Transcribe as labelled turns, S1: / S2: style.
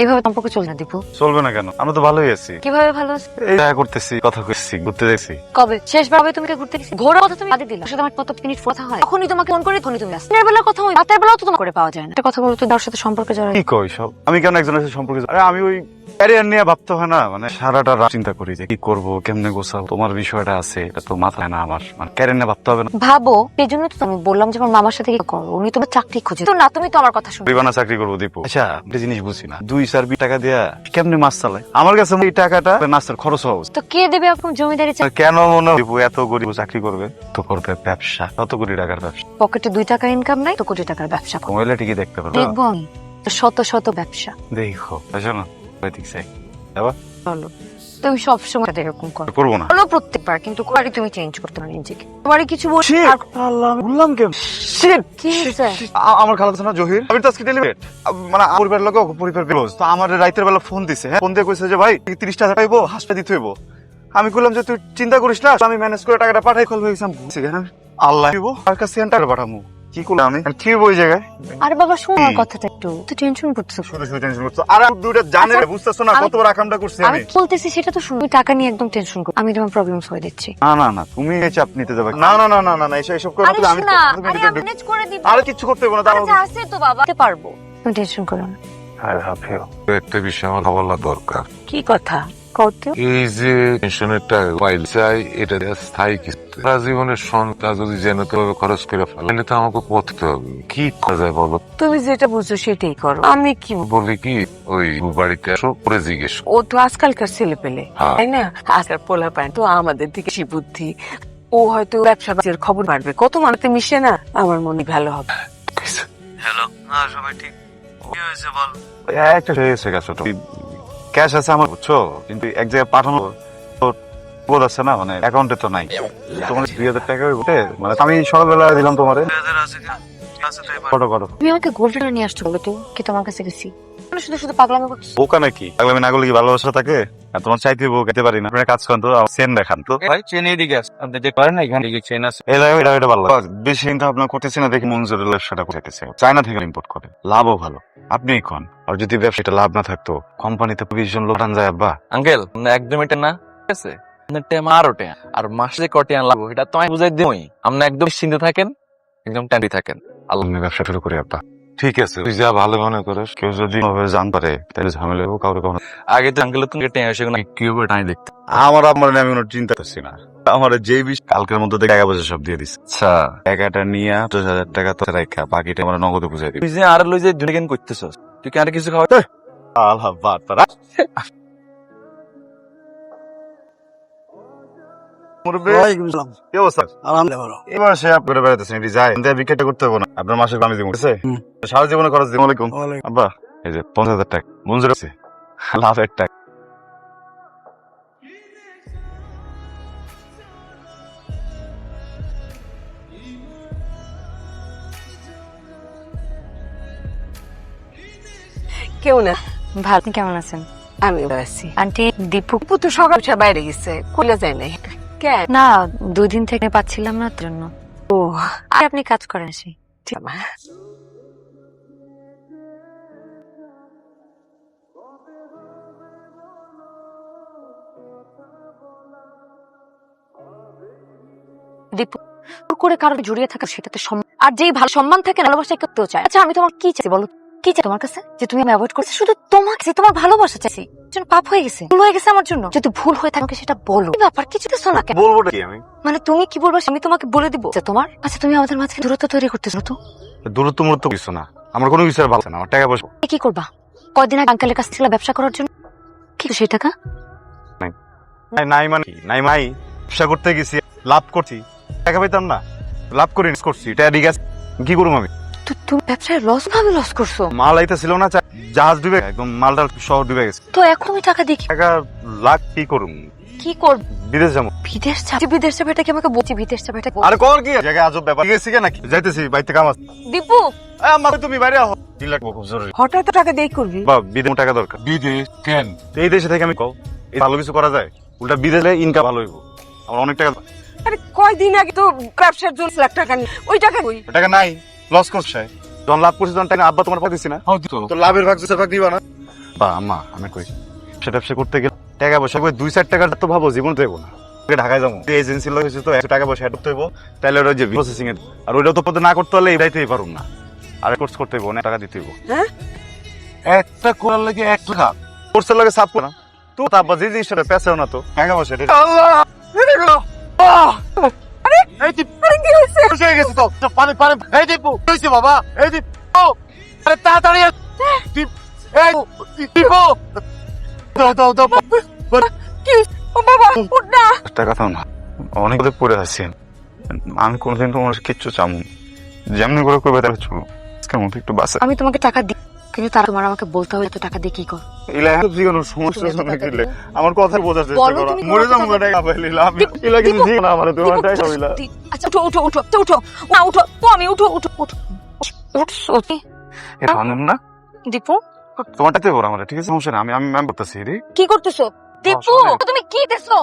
S1: এইভাবে সম্পর্ক চলবে না দীপু।
S2: চলবে না কেন? আমরা তো ভালোই আছি।
S1: কিভাবে ভালো আছি?
S2: এই দেখা করতেছি, কথা কইছি, ঘুরতে যাচ্ছি।
S1: কবে শেষবার তুমি ঘুরতে গেছি? ঘোরার কথা তুমি আগে দিলা, সাথে আমার কত মিনিট কথা হয়, তখনই তোমাকে ফোন করে তখনই তুমি আসো। দিনের বেলার কথা হয়, রাতের বেলাও তো তোমার করে পাওয়া যায় না। একটা কথা বলো তো, তার সাথে সম্পর্কে জড়াই
S2: কি কই সব? আমি কেন একজনের সাথে সম্পর্কে? আরে আমি ওই ক্যারিয়ার নিয়ে ভাবতে হয় না, মানে সারাটা রাত চিন্তা করি যে কি করব, কেমনে গোছাবো। তোমার বিষয়টা আছে, এটা তো মাথায় না আমার, মানে ক্যারিয়ার নিয়ে ভাবতে হবে না।
S1: ভাবো, সেই জন্য তো আমি বললাম যে আমার মামার সাথে কি করো, উনি তোমার চাকরি খুঁজে তো না, তুমি তো আমার কথা শুনো।
S2: দিবানা চাকরি করবো দীপু। আচ্ছা একটা জিনিস বুঝি না, 2-4 টাকা দিয়া কেমনে মাছ চালায়? আমার কাছে এই টাকাটা নাস্তার খরচ হওয়া উচিত।
S1: তো কে দেবে এখন জমিদারি?
S2: কেন মনে হয় দীপু এত গরিব চাকরি করবে? তো করবে ব্যবসা, কত কোটি টাকার ব্যবসা।
S1: পকেটে 2 টাকা ইনকাম নাই তো কোটি টাকার ব্যবসা করো।
S2: মোবাইলে ঠিকই দেখতে পারো।
S1: দেখবো আমি শত শত ব্যবসা।
S2: দেখো বুঝছো না, ঠিক চাই
S1: বলো, তুমি সবসময় এরকম করো।
S2: করবো না।
S1: বলো প্রত্যেকবার, কিন্তু কোয়ারি তুমি চেঞ্জ করতে পারো নিজেকে। তোমারই কিছু বলছি
S2: Shit! আল্লাহ, আমি ভুললাম কেন? Shit!
S1: কি হয়েছে?
S2: আমার খালাতো না জহির, আমি তো আজকে ডেলিভারি মানে পরিবার লোক পরিবার ক্লোজ তো আমার রাইতের বেলা ফোন দিছে। হ্যাঁ, ফোন দিয়ে কইছে যে ভাই 30 টাকা পাইবো, হাসপাতাল দিতে হইব। আমি কইলাম যে তুই চিন্তা করিস না, আমি ম্যানেজ করে টাকাটা পাঠাই। কল হয়ে গেছিলাম, আল্লাহ দিব আর কাছে সেন্টার পাঠামু। কি করলাম আমি? কি ওই জায়গায়?
S1: আরে বাবা শোনো আমার কথাটা একটু, তুই টেনশন করতেছ।
S2: শুধু শুধু টেনশন করছো। আর আমি দুইটা জানে
S1: আচ্ছা,
S2: বুঝতেছো না কত বড় আকামটা করছি
S1: আমি
S2: আমি।
S1: বলতেছি সেটা তো শুনো, তুই টাকা নিয়ে একদম টেনশন কর, আমি তোমার প্রবলেম হয়ে দিচ্ছি।
S2: না না না, তুমি এই চাপ নিতে যাবে না। না না না না না, এসব করো
S1: আরে
S2: না। আমি
S1: শোনা, আরে আমি ম্যানেজ করে দিব।
S2: আর কিছু করতে হবে না, দাঁড়াও।
S1: আচ্ছা আছে তো বাবা, করতে পারবো, তুমি টেনশন করো না।
S3: একটা বিষয় আমার খবর দরকার।
S1: কি কথা কত?
S3: এই যে পেনশনের টাকা পাইল চাই, এটা স্থায়ী কিছু সারা জীবনের সন্তান যদি জেনেতে হবে খরচ করে ফেলে তো আমাকে পড়তে হবে। কি করা যায় বলো?
S4: তুমি যেটা বুঝছো সেটাই করো, আমি কি
S3: বলি কি, ওই বাড়িতে আসো পরে জিজ্ঞেস করো।
S4: ও তো আজকালকার ছেলে পেলে,
S3: হ্যাঁ।
S4: তাই না? আজকাল পোলা পায় তো আমাদের থেকে বেশি বুদ্ধি। ও হয়তো ব্যবসা বাণিজ্যের খবর পারবে, কত মানুষে মিশে না, আমার মনে ভালো হবে।
S5: হ্যালো, সবাই ঠিক? কি হয়েছে বল?
S2: একটা হয়ে গেছে গেছে তো ক্যাশ আছে আমার, বুঝছো, কিন্তু এক জায়গায় পাঠানো তো বোধ আছে না, মানে অ্যাকাউন্টে তো নাই। তোমার 2000 টাকা উঠে, মানে আমি সকালবেলা দিলাম তোমারে।
S5: 2000 আছে কি? আছে তাই পার।
S2: কত কত
S1: তুমি আমাকে গোল্ড নিয়ে আসছো, বলো তো কি তোমার কাছে গেছি? মানে শুধু শুধু পাগলামি করছো।
S2: বোকা নাকি? আমি না করলে কি ভালোবাসা থাকে? আর তোমার চাইতে বউ খেতে পারি না। আপনারা কাজ করেন তো, সেন দেখান তো।
S5: ভাই চেন এদিকে আছে, আপনি যে করেন না এখানে দিকে চেন আছে।
S2: এটা ভালো লাগে। বেশি চিন্তা ভাবনা করতেছি না দেখি মঞ্জুরের ব্যবসাটা করতেছে, চায়না থেকে ইম্পোর্ট করে, লাভও ভালো। আপনি কোন? আর যদি ব্যবসাটা লাভ না থাকতো, কোম্পানিতে 20 জন লোক আন যায় আব্বা।
S5: আঙ্কেল একদম এটা না, ঠিক আছে? আপনার টাইম আরো টাইম, আর মাসে কটি আন লাগবে এটা তো আমি বুঝাই দিই। আপনি একদম চিন্তা থাকেন, একদম ট্যান্ডি থাকেন।
S2: আল্লাহ, আমি ব্যবসা শুরু করি আব্বা। ঠিক আছে, তুই যা ভালো মনে করিস। কেউ যদি জান পারে তাহলে ঝামেলা হবো, কাউরে কখনো।
S5: আগে তো আঙ্কেল তুমি টাইম এসে কি হবে টাইম দেখতে।
S2: আমার আমি কোনো চিন্তা করছি না। আমার যে বিষয় কালকের মধ্যে থেকে 1 বছর সব দিয়ে দিস। আচ্ছা, টাকাটা নিয়ে 10,000 টাকা তো রাখা, বাকিটা আমরা নগদে বুঝাই দিবি।
S5: তুই যে আর লই যে দুনিকেন করতেছস, তুই কি আর কিছু খাওয়া?
S2: আল্লাহ বাতারা মুরব্বি, কি অবস্থা? এবার সে আপ করে বেড়াতেছেন, এটি যায় বিক্রিটা করতে হবে না। আপনার মাসে আমি দিব, ঠিক আছে? সারা জীবনে খরচ দিব। আলাইকুম আব্বা, এই যে 50,000 টাকা মঞ্জুর আছে, লাভের টাকা।
S4: কেউ না,
S1: ভালো, আপনি কেমন আছেন?
S4: আমি আছি।
S1: আন্টি দীপু?
S4: দীপু তো সকাল উঠে বাইরে গেছে, খুলে যায় নাই কেন?
S1: না, 2 দিন থেকে পাচ্ছিলাম না, তার জন্য।
S4: ও
S1: আর আপনি কাজ করেন আসি।
S4: ঠিক আছে।
S1: দীপু করে কারো জড়িয়ে থাকা, সেটাতে আর যেই ভালো সম্মান থাকে না, ভালোবাসা করতেও চায়। আচ্ছা আমি তোমার কি চাই বলো, কি চাই তোমার কাছে? যে তুমি আমি অ্যাভয়েড করছি, শুধু তোমাকে, তোমার ভালোবাসা চাইছি। যেন পাপ হয়ে গেছে, ভুল হয়ে গেছে আমার জন্য। যদি ভুল হয়ে থাকে সেটা বলো। কি ব্যাপার, কিছু তো শোনা কেন?
S2: বলবো কি আমি?
S1: মানে তুমি কি বলবো আমি তোমাকে বলে দিব যে তোমার, আচ্ছা তুমি আমাদের মাঝখানে দূরত্ব তৈরি করতেছো তো?
S2: দূরত্ব মূরত্ব কিছু না, আমার কোনো কিছু আর ভালো না। আমার টাকা পয়সা
S1: কি করবা? কয়দিন আগে আঙ্কেলের কাছ থেকে ব্যবসা করার জন্য, কি সেই টাকা?
S2: নাই, মানে কি নাই? মাই ব্যবসা করতে গেছি, লাভ করছি, টাকা পেতাম না, লাভ করে করছি, এটা ঠিক আছে। কি করবো আমি?
S1: তুমি ব্যবসায় লস ভাবে লস করছো?
S2: মাল আইতে ছিল না, জাহাজ ডুবে একদম, মালটা শহর ডুবে গেছে।
S1: তো এখন তুমি টাকা দেখি
S2: টাকা লাখ কি করুম?
S1: কি করব?
S2: বিদেশ যাবো।
S1: বিদেশ যাবে? বিদেশ যাবে এটা কি আমাকে বলছি? বিদেশ যাবে এটা
S2: আরে কর কি জায়গায় আজব ব্যাপার গেছি কেন নাকি? যাইতেছি বাইতে কাম আছে।
S1: দীপু
S2: আমার তুমি বাইরে আহ, 3 লাখ খুব জরুরি।
S4: হঠাৎ টাকা দিয়ে করবি?
S2: বা বিদেশ টাকা দরকার।
S3: বিদেশ কেন?
S2: এই দেশে থেকে আমি কও এই ভালো কিছু করা যায়? উল্টা বিদেশে ইনকাম ভালো হইব, আমার অনেক টাকা।
S4: আরে কয়দিন আগে তো ব্যবসার জন্য 1 লাখ টাকা নিয়ে, ওই টাকা কই?
S2: টাকা নাই, লস করছে। যখন লাভ করছি তখন টাকা আব্বা তোমার পাঠিয়েছি না, তো লাভের ভাগ ভাগ দিবা না? বা আম্মা আমি কই সেটা ব্যবসা করতে গেলে টাকা পয়সা কই 2-4 টাকা তো ভাবো জীবন দেবো না ঢাকায় যাবো এজেন্সি লোক হয়েছে তো 100 টাকা পয়সা করতে হইব তাহলে ওরা যে প্রসেসিং এর আর ওইটা তো না করতে হলে এটাইতেই পারুম না আর কোর্স করতে হইব অনেক টাকা দিতে হইব
S4: হ্যাঁ
S3: একটা করার লাগে 1 টাকা
S2: কোর্সের লাগে সাপ না তো তারপর যে জিনিসটা পেছাও না তো টাকা পয়সা
S3: এই দীপ কি হইছে খুশি হয়ে গেছে তো পানি পানি এই দীপ কইছে বাবা এই দীপ ও আরে তাড়াতাড়ি দীপ এই দীপ দাও দাও
S4: কি ও বাবা উঠ না
S2: একটা কথাও না অনেক কথা পড়ে আছেন আমি কোনোদিন তোমার কিচ্ছু চামু যেমনি করে করবে তাহলে চলো কেমন একটু বাসা
S1: আমি তোমাকে টাকা দিই কিন্তু তার তোমার আমাকে বলতে হবে এত টাকা দিয়ে কি কর
S2: ইলা জীবনের সমস্যা শুনে গেলে আমার কথা বোঝার চেষ্টা
S1: বলো
S2: করো
S1: তুমি
S2: মরে যাবো
S1: কথা
S2: টাকা পাইলে আমি ইলা কিন্তু জীবন আমার তোমার টাকা হইলা
S1: আচ্ছা উঠো উঠো উঠো তো উঠো না উঠো তো আমি উঠো উঠো উঠো উঠছো
S2: এটা আনন্দ না
S1: দীপু
S2: তোমারটাতে বড় আমার ঠিক আছে সমস্যা না আমি আমি করতেছি রে
S1: কি করতেছো দীপু তুমি কি দেখছো